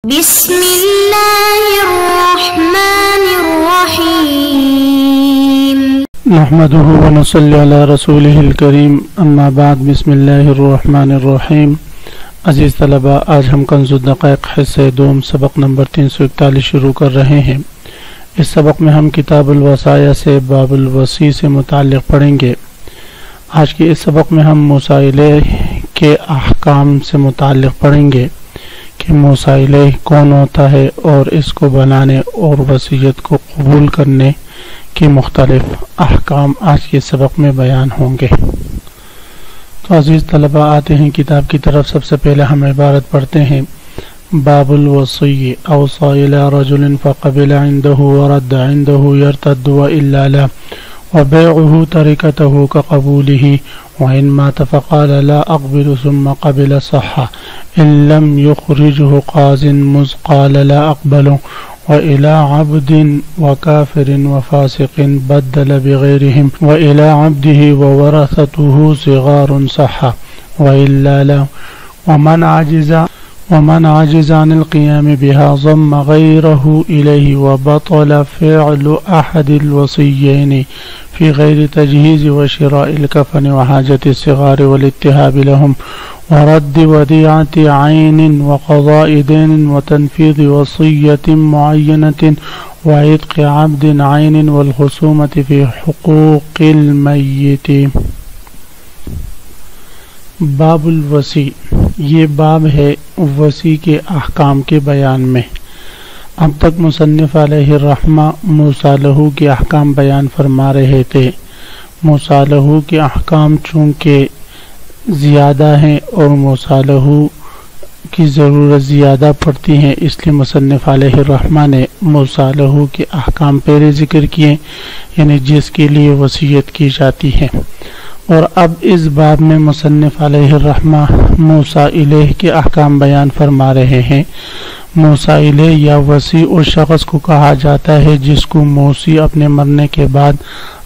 بسم اللہ الرحمن الرحیم نحمده ونصلی علی رسولہ الکریم اما بعد بسم اللہ الرحمن الرحیم۔ عزیز طلبہ، آج ہم کنز الدقائق حصہ دوم سبق نمبر 341 شروع کر رہے ہیں۔ اس سبق میں ہم کتاب الوصایا سے باب الوصی سے متعلق پڑھیں گے۔ آج کے اس سبق میں ہم موسیٰ الیہ کے احکام سے متعلق پڑھیں گے کہ موسیٰ الیہ کون ہوتا ہے اور اس کو بنانے اور وصیت کو قبول کرنے کے مختلف احکام آج کے سبق میں بیان ہوں گے۔ تو عزیز طلبہ، آتے ہیں کتاب کی طرف۔ سب سے پہلے ہم عبارت پڑھتے ہیں۔ باب الوصی اوصى الى رجل فقبل عنده ورد عنده يرتد وإلا لا وبيعه تركته كقبوله وإن مات فقال لا أقبل ثم قبل صح إن لم يخرجه قاض مذ قال لا أقبل وإلى عبد وكافر وفاسق بدل بغيرهم وإلى عبده وورثته صغار صح وإلا لا ومن عجز عن القيام بها ضم غيره إليه وبطل فعل أحد الوصيين في غير تجهيز وشراء الكفن وحاجة الصغار والاتهاب لهم ورد وديعة عين وقضاء دين وتنفيذ وصية معينة وعتق عبد عين والخصومة في حقوق الميت۔ باب الوصی، یہ باب ہے وصی کے احکام کے بیان میں۔ اب تک مصنف علیہ الرحمہ موسیٰ لہ کے احکام بیان فرما رہے تھے۔ موسیٰ لہ کے احکام چونکہ زیادہ ہیں اور موسیٰ لہ کی ضرورت زیادہ پڑتی ہیں، اس لیے مصنف علیہ الرحمہ نے موسیٰ لہ کے احکام پہلے ذکر کیے، یعنی جس کے لیے وصیت کی جاتی ہے۔ اور اب اس باب میں مصنف علیہ الرحمہ موسیٰ الیہ کے احکام بیان فرما رہے ہیں۔ موسیٰ الیہ یا وصی اس شخص کو کہا جاتا ہے جس کو موصی اپنے مرنے کے بعد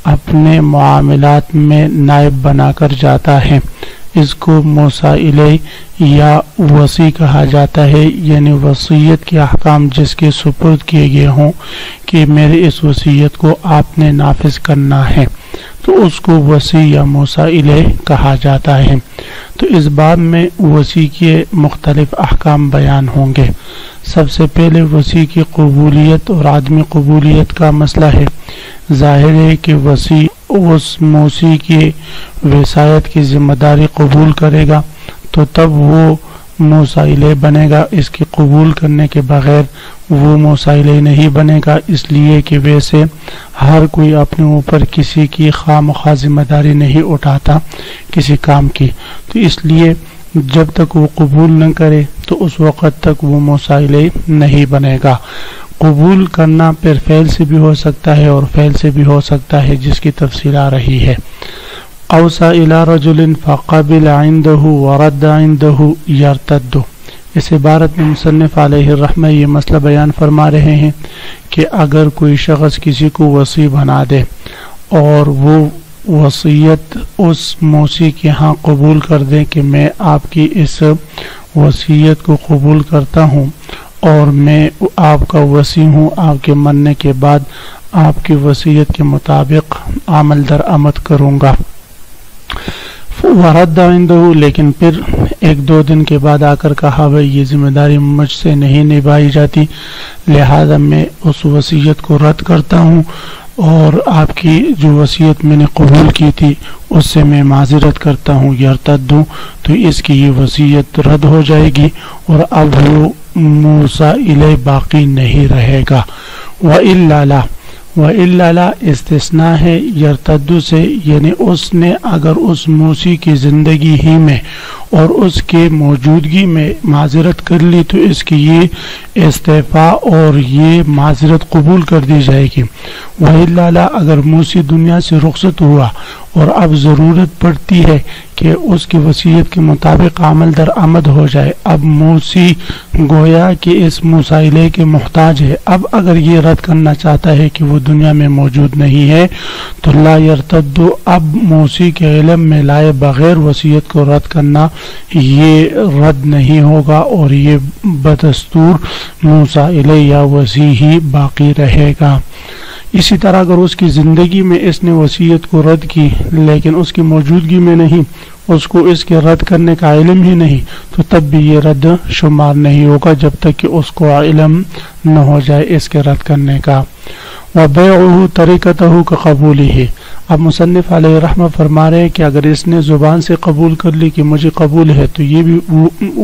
اپنے معاملات میں نائب بنا کر جاتا ہے۔ اس کو موسیٰ الیہ یا وصی کہا جاتا ہے، یعنی وصیت کے احکام جس کے سپرد کیے گئے ہوں کہ میرے اس وصیت کو آپ نے نافذ کرنا ہے، تو اس کو وصی یا موسیٰ الیہ کہا جاتا ہے۔ تو اس باب میں وصی کے مختلف احکام بیان ہوں گے۔ سب سے پہلے وصی کی قبولیت اور عدم قبولیت کا مسئلہ ہے۔ ظاہر ہے کہ وصی اس موصی کی وصایت کی ذمہ داری قبول کرے گا تو تب وہ موسیٰ الیہ بنے گا، اس کی قبول کرنے کے بغیر وہ موسیٰ الیہ نہیں بنے گا، اس لیے کہ ویسے ہر کوئی اپنے اوپر کسی کی خواہ مخواہ ذمہ داری نہیں اٹھاتا کسی کام کی، تو اس لیے جب تک وہ قبول نہ کرے تو اس وقت تک وہ موسیٰ الیہ نہیں بنے گا۔ قبول کرنا پھر فعل سے بھی ہو سکتا ہے اور فعل سے بھی ہو سکتا ہے، جس کی تفصیل آ رہی ہے۔ اوصى الى رجل فقبل عنده ورد عنده يرتد، اس عبارت میں مصنف علیہ الرحمہ یہ مسئلہ بیان فرما رہے ہیں کہ اگر کوئی شخص کسی کو وصی بنا دے اور وہ وصیت اس موصی کے ہاں قبول کر دے کہ میں آپ کی اس وصیت کو قبول کرتا ہوں اور میں آپ کا وصی ہوں، آپ کے مرنے کے بعد آپ کی وصیت کے مطابق عمل درآمد کروں گا، ورد عنده، لیکن پھر ایک دو دن کے بعد آ کر کہا بھائی یہ ذمہ داری مجھ سے نہیں نبھائی جاتی، لہذا میں اس وصیت کو رد کرتا ہوں اور آپ کی جو وصیت میں نے قبول کی تھی اس سے میں معذرت کرتا ہوں، یرتد، تو اس کی یہ وصیت رد ہو جائے گی اور اب وہ موسیٰ الیہ باقی نہیں رہے گا۔ وَإِلَّا لَا، وَإِلَّا لَا استثناء ہے یرتد سے، یعنی اس نے اگر اس موصی کی زندگی ہی میں اور اس کے موجودگی میں معذرت کر لی تو اس کی یہ استعفاء اور یہ معذرت قبول کر دی جائے گی۔ وَإِلَّا لَا، اگر موصی دنیا سے رخصت ہوا اور اب ضرورت پڑتی ہے کہ اس کی وصیت کے مطابق عمل درآمد ہو جائے۔ اب موسی گویا کہ اس مسائلے کے محتاج ہے۔ اب اگر یہ رد کرنا چاہتا ہے کہ وہ دنیا میں موجود نہیں ہے تو لا یرتد، اب موسی کے علم میں لائے بغیر وصیت کو رد کرنا یہ رد نہیں ہوگا اور یہ بدستور موسیٰ الیہ یا وصی ہی باقی رہے گا۔ اسی طرح اگر اس کی زندگی میں اس نے وصیت کو رد کی لیکن اس کی موجودگی میں نہیں، اس کو اس کے رد کرنے کا علم ہی نہیں، تو تب بھی یہ رد شمار نہیں ہوگا جب تک کہ اس کو علم نہ ہو جائے اس کے رد کرنے کا۔ وَبَيْعُهُ تَرِكَتَهُ كَقَبُولِهِ، اب مصنف علیہ رحمہ فرما رہے ہیں کہ اگر اس نے زبان سے قبول کر لی کہ مجھے قبول ہے تو یہ بھی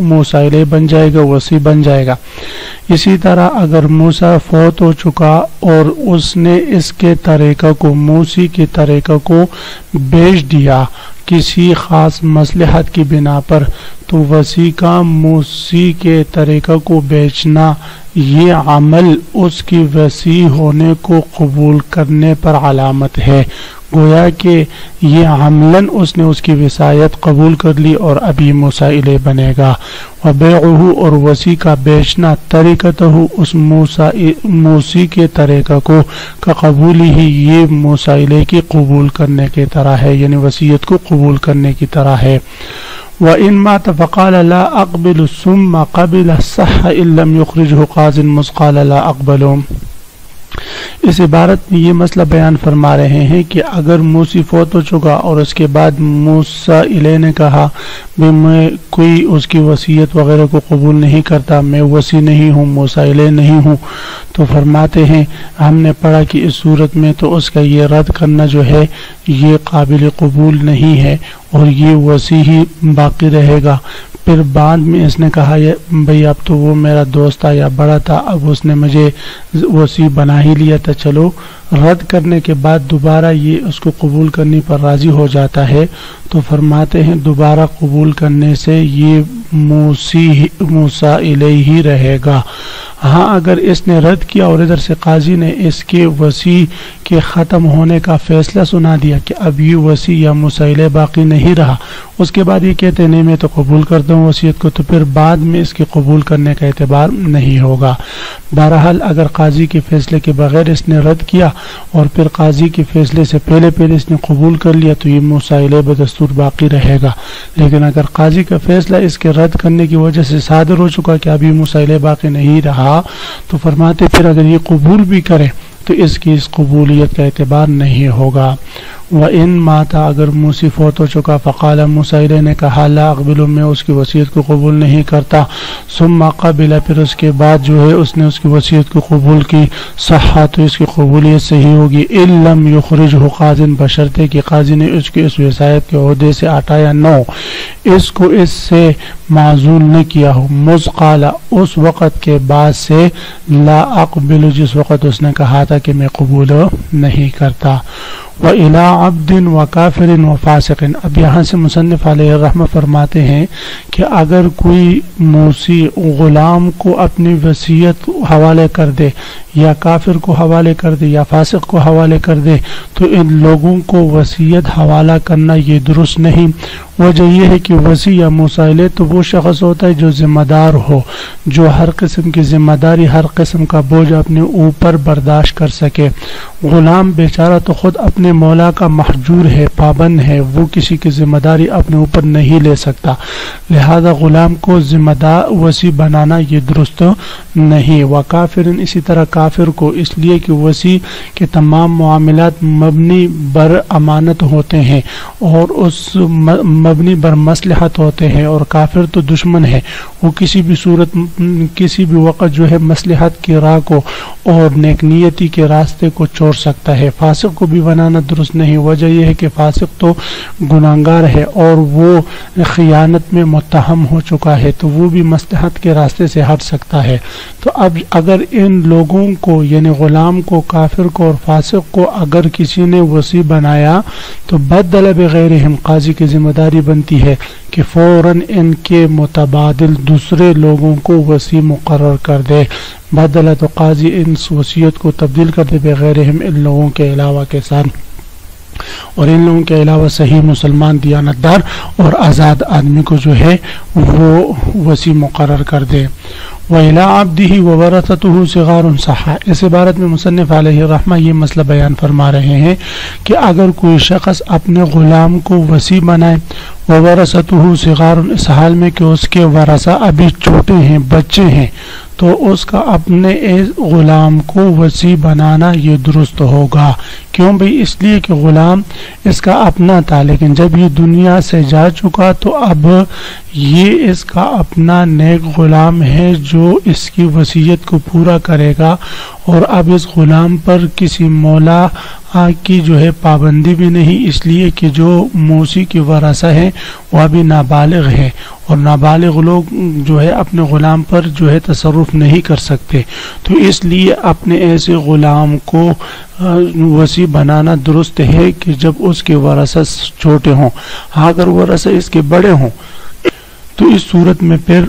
موسیٰ بن جائے گا، وصی بن جائے گا۔ اسی طرح اگر موسیٰ فوت ہو چکا اور اس نے اس کے طریقہ کو، موسی کے طریقہ کو بیچ دیا کسی خاص مصلحت کی بنا پر، تو وصی کا موسی کے طریقہ کو بیچنا یہ عمل اس کی وصی ہونے کو قبول کرنے پر علامت ہے، گویا کہ یہ عملاً اس نے اس کی وصایت قبول کر لی اور ابھی موسیٰ الیہ بنے گا۔ وبیعہ، اور وصی کا بیچنا، طریقتہ، اس موسی کے طریقہ کو، کا قبولی ہی، یہ موسیٰ الیہ کی قبول کرنے کی طرح ہے، یعنی وصیت کو قبول کرنے کی طرح ہے۔ وَإِن مَاتَ فَقَالَ لَا أَقْبِلُ ثُمَّ قَبِلَ صَحَّ إِن لَّمْ يُخْرِجْهُ قَاضٍ مُّسْقَالَ لَا أَقْبَلُ۔ اس عبارت میں یہ مسئلہ بیان فرما رہے ہیں کہ اگر موسی فوت ہو چکا اور اس کے بعد موسیٰ الیہ نے کہا بھی میں کوئی اس کی وصیت وغیرہ کو قبول نہیں کرتا، میں وصی نہیں ہوں، موسیٰ الیہ نہیں ہوں، تو فرماتے ہیں ہم نے پڑھا کہ اس صورت میں تو اس کا یہ رد کرنا جو ہے یہ قابل قبول نہیں ہے اور یہ وصی ہی باقی رہے گا۔ پھر بعد میں اس نے کہا بھئی اب تو وہ میرا دوست تھا یا بڑا تھا، اب اس نے مجھے وصی بنا ہی لیا تھا، چلو رد کرنے کے بعد دوبارہ یہ اس کو قبول کرنے پر راضی ہو جاتا ہے، تو فرماتے ہیں دوبارہ قبول کرنے سے یہ موسیٰ الیہ ہی رہے گا۔ ہاں اگر اس نے رد کیا اور ادھر سے قاضی نے اس کے وصی کے ختم ہونے کا فیصلہ سنا دیا کہ اب یہ وصی یا موسیٰ الیہ باقی نہیں رہا، اس کے بعد یہ کہتے ہیں نہیں میں تو قبول کرتا ہوں وصیت کو، تو پھر بعد میں اس کے قبول کرنے کا اعتبار نہیں ہوگا۔ بہرحال اگر قاضی کے فیصلے کے بغیر اس نے رد کیا اور پھر قاضی کے فیصلے سے پہلے اس نے قبول کر لیا تو یہ موسیٰ الیہ بدستور باقی رہے گا، لیکن اگر قاضی کا فیصلہ اس کے رد کرنے کی وجہ سے صادر ہو چکا کہ ابھی موسیٰ الیہ باقی نہیں رہا، تو فرماتے پھر اگر یہ قبول بھی کرے تو اس کی اس قبولیت کا اعتبار نہیں ہوگا۔ وَإِن مَاتَ، اگر موسی فوت ہو چکا، فقال موسیٰ الیہ نے کہا لا اقبل، میں اس کی وصیت کو قبول نہیں کرتا، ثم قبل، پھر اس کے بعد جو ہے اس نے اس کی وصیت کو قبول کی، صحہ، تو اس کی قبولیت صحیح ہوگی، إِن لَّمْ يُخْرِجْهُ قَاضٍ، بشرطے کہ قاضی نے اس کی اس وصایت کے عہدے سے ہٹایا نہ ہو، اس کو اس سے معزول نہ کیا ہو، مُزْقَالَ، اس وقت کے بعد سے لا اقبل، جس وقت اس نے کہا تھا کہ میں قبول نہیں کرتا۔ وَإِلَىٰ عَبْدٍ وَكَافِرٍ وَفَاسِقٍ، اب یہاں سے مصنف علیہ الرحمہ فرماتے ہیں کہ اگر کوئی موسی غلام کو اپنی وصیت حوالے کر دے یا کافر کو حوالے کر دے یا فاسق کو حوالے کر دے تو ان لوگوں کو وصیت حوالہ کرنا یہ درست نہیں۔ وجہ یہ ہے کہ وصی یا موسیٰ الیہ تو وہ شخص ہوتا ہے جو ذمہ دار ہو، جو ہر قسم کی ذمہ داری، ہر قسم کا بوجھ اپنے اوپر برداشت کر سکے۔ غلام بیچارہ تو خود اپنے مولا کا محجور ہے، پابند ہے، وہ کسی کی ذمہ داری اپنے اوپر نہیں لے سکتا، لہذا غلام کو ذمہ دار وصی بنانا یہ درست نہیں۔ وکافر، اسی طرح کافر کو، اس لیے کہ وصی کے تمام معاملات مبنی بر امانت ہوتے ہیں اور اس مبنی بر مصلحت ہوتے ہیں، اور کافر تو دشمن ہے، وہ کسی بھی صورت کسی بھی وقت جو ہے مصلحت کی راہ کو اور نیک نیتی کے راستے کو چھوڑ سکتا ہے۔ فاسق کو بھی بنانا درست نہیں، وجہ یہ ہے کہ فاسق تو گناہگار ہے اور وہ خیانت میں متہم ہو چکا ہے، تو وہ بھی مصلحت کے راستے سے ہٹ سکتا ہے۔ تو اب اگر ان لوگوں کو یعنی غلام کو، کافر کو اور فاسق کو اگر کسی نے وصی بنایا تو بدل بغیرہم، قاضی کی ذمہ داری بنتی ہے کہ فوراً ان کے متبادل دوسرے لوگوں کو وصی مقرر کر دے۔ بدل، تو قاضی ان وصیت کو تبدیل کر دے، بغیرہم، ان لوگوں کے علاوہ کے ساتھ۔ اور ان لوگوں کے علاوہ صحیح مسلمان دیانتدار اور آزاد آدمی کو جو ہے وہ وصی مقرر کر دے۔ وَإِلَىٰ عَبْدِهِ وَوَرَثَتُهُ صِغَارٌ صَحَّ، اس عبارت میں مصنف علیہ الرحمہ یہ مسئلہ بیان فرما رہے ہیں کہ اگر کوئی شخص اپنے غلام کو وصی بنائے، وَوَرَثَتُهُ صِغَارٌ، اس حال میں کہ اس کے ورثہ ابھی چھوٹے ہیں، بچے ہیں، تو اس کا اپنے غلام کو وصی بنانا یہ درست ہوگا۔ کیوں بھئی؟ اس لیے کہ غلام اس کا اپنا تھا، لیکن جب یہ دنیا سے جا چکا تو اب یہ اس کا اپنا نیک غلام ہے جو اس کی وصیت کو پورا کرے گا، اور اب اس غلام پر کسی مولا کی جو ہے پابندی بھی نہیں، اس لیے کہ جو موسی کے ورثہ ہیں وہ ابھی نابالغ ہے، اور نابالغ لوگ جو ہے اپنے غلام پر جو ہے تصرف نہیں کر سکتے، تو اس لیے اپنے ایسے غلام کو وصی بنانا درست ہے کہ جب اس کے ورثہ چھوٹے ہوں۔ اگر ورثہ اس کے بڑے ہوں تو اس صورت میں پھر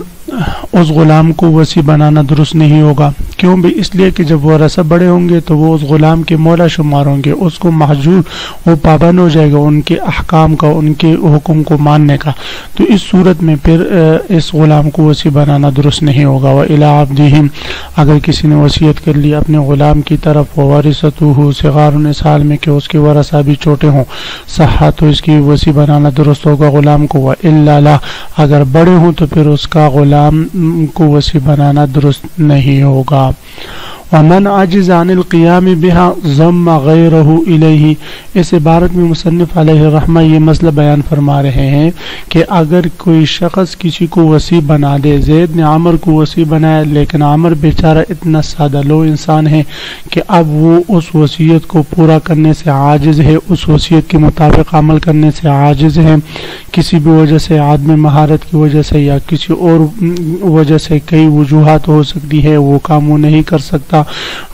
اس غلام کو وصی بنانا درست نہیں ہوگا۔ کیوں بھی؟ اس لیے کہ جب ورثہ بڑے ہوں گے تو وہ اس غلام کے مولا شمار ہوں گے، اس کو محجور، وہ پابند ہو جائے گا ان کے احکام کا، ان کے حکم کو ماننے کا، تو اس صورت میں پھر اس غلام کو وصی بنانا درست نہیں ہوگا۔ وَإِلَىٰ عَبْدِهِمْ، اگر کسی نے وصیت کر لی اپنے غلام کی طرف، وَوَرِثَتُهُ صِغَارٌ، اس حال میں کہ اس کے ورثہ بھی چھوٹے ہوں، صحّ، تو اس کی وصی بنانا درست ہوگا غلام کو۔ وَإِلَّا لَا، اگر بڑے ہوں تو پھر اس کا غلام کو وصی بنانا درست نہیں ہوگا۔ ومن عجز عن القیام بها ضم غیرہ الیہ، اس عبارت میں مصنف علیہ الرحمہ یہ مسئلہ بیان فرما رہے ہیں کہ اگر کوئی شخص کسی کو وصی بنا دے، زید نے عمر کو وصی بنایا، لیکن عمر بیچارہ اتنا سادہ لو انسان ہے کہ اب وہ اس وصیت کو پورا کرنے سے عاجز ہے، اس وصیت کے مطابق عمل کرنے سے عاجز ہے، کسی بھی وجہ سے، عدم مہارت کی وجہ سے یا کسی اور وجہ سے، کئی وجوہات ہو سکتی ہے، وہ کام وہ نہیں کر سکتا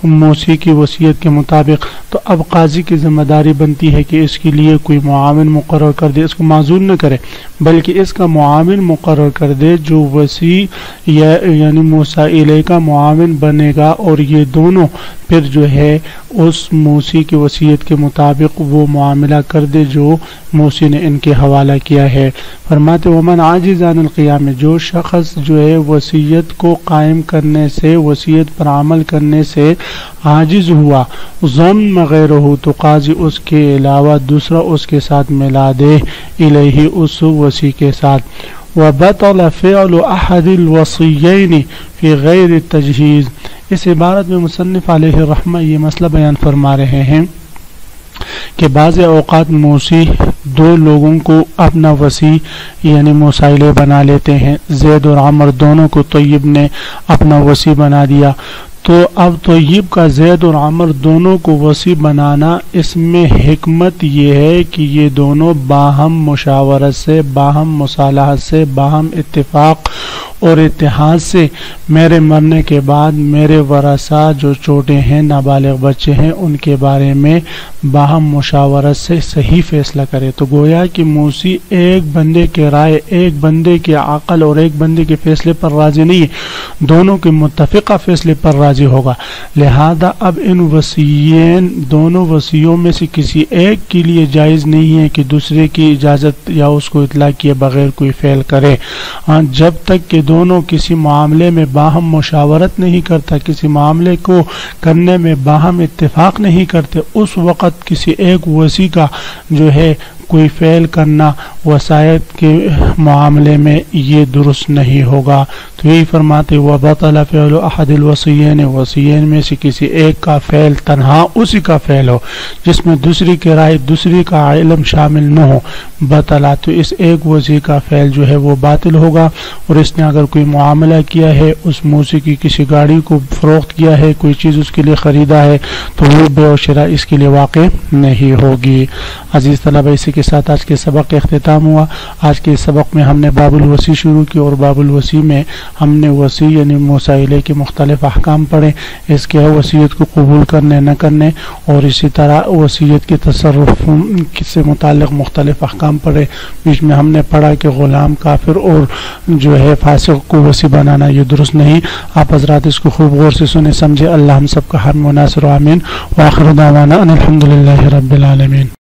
موسی کی وصیت کے مطابق، تو اب قاضی کی ذمہ داری بنتی ہے کہ اس کے لیے کوئی معاون مقرر کر دے، اس کو معزول نہ کرے بلکہ اس کا معاون مقرر کر دے جو وصی یعنی موصی الیہ کا معاون بنے گا، اور یہ دونوں پھر جو ہے اس موسی کی وصیت کے مطابق وہ معاملہ کر دے جو موسی نے ان کے حوالہ کیا ہے۔ فرماتے ومن عاجز عن القیام، جو شخص جو ہے وصیت کو قائم کرنے سے، وصیت پر عمل کرنے سے عاجز ہوا، ضم غیرہ، تو قاضی اس کے علاوہ دوسرا اس کے ساتھ ملا دے، الیہ، اس وصی کے ساتھ۔ وبطل فعل احد الوصیین فی غیر التجہیز، اس عبارت میں مصنف علیہ الرحمہ یہ مسئلہ بیان فرما رہے ہیں کہ بعض اوقات موسی دو لوگوں کو اپنا وصی یعنی موصی بنا لیتے ہیں، زید اور عمر دونوں کو طیب نے اپنا وصی بنا دیا، تو اب طیب کا زید اور عمر دونوں کو وصی بنانا، اس میں حکمت یہ ہے کہ یہ دونوں باہم مشاورت سے، باہم مصالحت سے، باہم اتفاق اور اتحاد سے میرے مرنے کے بعد میرے ورثہ جو چھوٹے ہیں، نابالغ بچے ہیں، ان کے بارے میں باہم مشاورت سے صحیح فیصلہ کرے۔ تو گویا کہ موسی ایک بندے کے رائے، ایک بندے کے عقل اور ایک بندے کے فیصلے پر راضی نہیں ہے، دونوں کے متفقہ فیصلے پر راضی ہوگا، لہذا اب ان وصیین، دونوں وصیوں میں سے کسی ایک کے لیے جائز نہیں ہے کہ دوسرے کی اجازت یا اس کو اطلاع کیے بغیر کوئی فعل کرے، جب تک کہ دونوں کسی معاملے میں باہم مشاورت نہیں کرتا، کسی معاملے کو کرنے میں باہم اتفاق نہیں کرتے، اس وقت کسی ایک وصی کا جو ہے کوئی فعل کرنا وصیت کے معاملے میں یہ درست نہیں ہوگا۔ تو یہی فرماتے وَبَطَلَ فِعْلُ أَحَدِ الْوَصِيَّيْنِ، وصیین میں سے کسی ایک کا فعل تنہا اسی کا فعل ہو جس میں دوسری کی رائے، دوسری کا علم شامل نہ ہو، بطلا، تو اس ایک وصی کا فعل جو ہے وہ باطل ہوگا۔ اور اس نے اگر کوئی معاملہ کیا ہے، اس موسی کی کسی گاڑی کو فروخت کیا ہے، کوئی چیز اس کے لیے خریدا ہے، تو وہ بے و شراء اس کے لیے واقع نہیں ہوگی۔ عزیز طلبہ، اسی کے ساتھ آج کے سبق کا اختتام ہوا۔ آج کے سبق میں ہم نے باب الوصی شروع کی، اور باب الوصی میں ہم نے وصی یعنی موصی الیہ کے مختلف احکام پڑھے، اس کے وصیت کو قبول کرنے نہ کرنے، اور اسی طرح وصیت کے تصرف سے متعلق مختلف احکام پڑھے۔ بیچ میں ہم نے پڑھا کہ غلام، کافر اور جو ہے فاسق کو وصی بنانا یہ درست نہیں۔ آپ حضرات اس کو خوب غور سے سنیں، سمجھے۔ اللہ ہم سب کا حامی و ناصر، آمین۔ وآخر دعوانا ان الحمد للہ رب العالمین۔